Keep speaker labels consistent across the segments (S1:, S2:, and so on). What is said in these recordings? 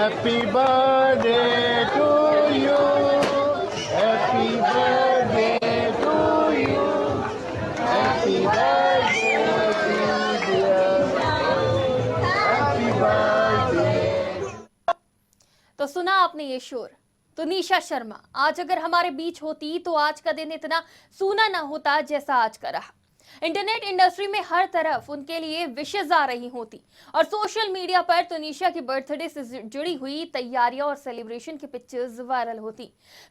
S1: Happy birthday to you. Happy birthday to you. Happy birthday to dear. Happy birthday.
S2: तो सुना आपने ये शोर। तुनिशा शर्मा आज अगर हमारे बीच होती तो आज का दिन इतना सूना ना होता जैसा आज का रहा। इंटरनेट इंडस्ट्री में हर तरफ उनके लिए विशेष आ रही होती और सोशल मीडिया पर तुनिशा की बर्थडे से जुड़ी हुई तैयारियां और सेलिब्रेशन की पिक्चर्स वायरल होती।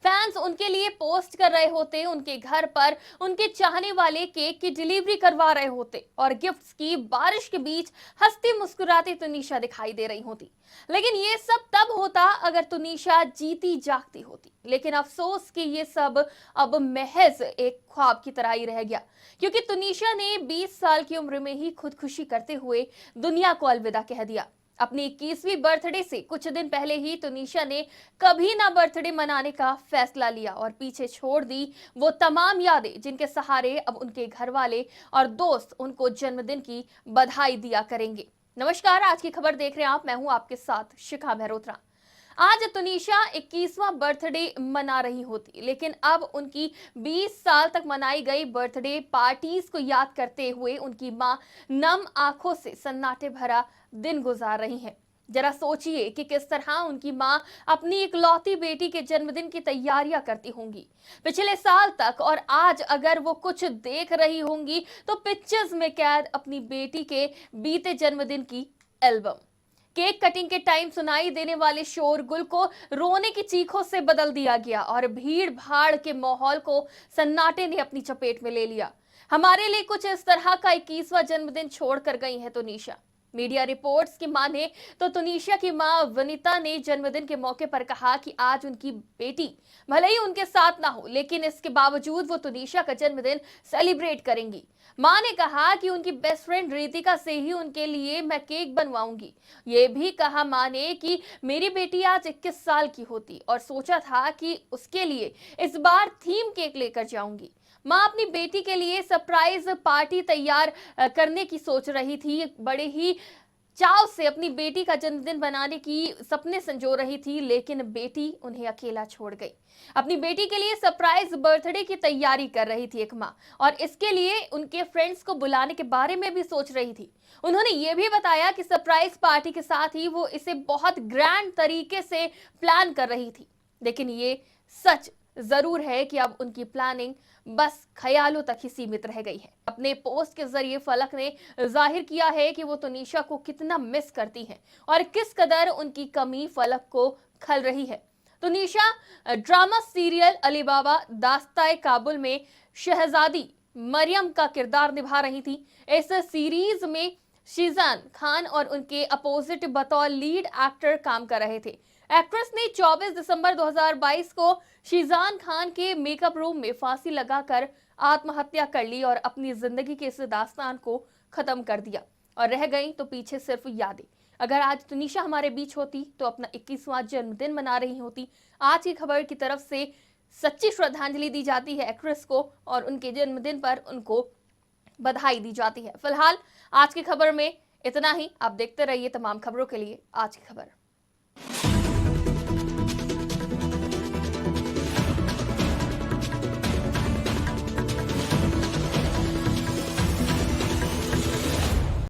S2: फैंस उनके लिए पोस्ट कर रहे होते, उनके घर पर उनके चाहने वाले केक की डिलीवरी करवा रहे होते और गिफ्ट्स की बारिश के बीच हंसती मुस्कुराती तुनिशा दिखाई दे रही होती। लेकिन ये सब तब होता अगर तुनिशा जीती जागती होती। लेकिन अफसोस कि ये सब अब महज एक ख्वाब की तरह ही रह गया, क्योंकि तुनिशा ने 20 साल की उम्र में ही खुदकुशी करते हुए दुनिया को अलविदा कह दिया। अपनी 21वीं बर्थडे से कुछ दिन पहले ही तुनिशा ने कभी ना बर्थडे मनाने का फैसला लिया और पीछे छोड़ दी वो तमाम यादें जिनके सहारे अब उनके घर वाले और दोस्त उनको जन्मदिन की बधाई दिया करेंगे। नमस्कार, आज की खबर देख रहे हैं आप। मैं हूं आपके साथ शिखा मेहरोत्रा। आज तुनिशा 21वां बर्थडे मना रही होती, लेकिन अब उनकी 20 साल तक मनाई गई बर्थडे पार्टीज को याद करते हुए उनकी मां नम आंखों से सन्नाटे भरा दिन गुजार रही हैं। जरा सोचिए कि किस तरह उनकी मां अपनी इकलौती बेटी के जन्मदिन की तैयारियां करती होंगी पिछले साल तक, और आज अगर वो कुछ देख रही होंगी तो पिक्चर्स में कैद अपनी बेटी के बीते जन्मदिन की एल्बम। केक कटिंग के टाइम सुनाई देने वाले शोरगुल को रोने की चीखों से बदल दिया गया और भीड़ भाड़ के माहौल को सन्नाटे ने अपनी चपेट में ले लिया। हमारे लिए कुछ इस तरह का 21वां जन्मदिन छोड़कर गई है तुनिशा। मीडिया रिपोर्ट्स की माने तो तुनिशा की मां वनिता ने जन्मदिन के मौके पर कहा कि आज उनकी बेटी भले ही उनके साथ ना हो, लेकिन इसके बावजूद वो तुनिशा का जन्मदिन सेलिब्रेट करेंगी। मां ने कहा कि उनकी बेस्ट फ्रेंड रितिका से ही उनके लिए मैं केक बनवाऊंगी। ये भी कहा मां ने कि मेरी बेटी आज 21 साल की होती और सोचा था कि उसके लिए इस बार थीम केक लेकर जाऊंगी। मां अपनी बेटी के लिए सरप्राइज पार्टी तैयार करने की सोच रही थी। बड़े ही चाव से अपनी बेटी का जन्मदिन बनाने की सपने संजो रही थी, लेकिन बेटी उन्हें अकेला छोड़ गई। अपनी बेटी के लिए सरप्राइज बर्थडे की तैयारी कर रही थी एक मां, और इसके लिए उनके फ्रेंड्स को बुलाने के बारे में भी सोच रही थी। उन्होंने ये भी बताया कि सरप्राइज पार्टी के साथ ही वो इसे बहुत ग्रैंड तरीके से प्लान कर रही थी। लेकिन ये सच जरूर है कि अब उनकी प्लानिंग बस ख्यालों तक ही सीमित रह गई है। अपने पोस्ट के जरिए फलक ने जाहिर किया है कि वो तुनिशा को कितना मिस करती हैं और किस कदर उनकी कमी फलक को खल रही है। तुनिशा ड्रामा सीरियल अली बाबा दास्ताए काबुल में शहजादी मरियम का किरदार निभा रही थी। इस सीरीज में शीजान खान और उनके अपोजिट बतौर लीड एक्टर काम कर रहे थे। एक्ट्रेस ने 24 दिसंबर 2022 को शीजान खान के मेकअप रूम में फांसी लगाकर आत्महत्या कर ली और अपनी जिंदगी के इस दास्तान को खत्म कर दिया, और रह गई तो पीछे सिर्फ यादें। अगर आज तुनिशा हमारे बीच होती तो अपना 21वां जन्मदिन मना रही होती। आज की खबर की तरफ से सच्ची श्रद्धांजलि दी जाती है एक्ट्रेस को और उनके जन्मदिन पर उनको बधाई दी जाती है। फिलहाल आज की खबर में इतना ही। आप देखते रहिए तमाम खबरों के लिए आज की खबर।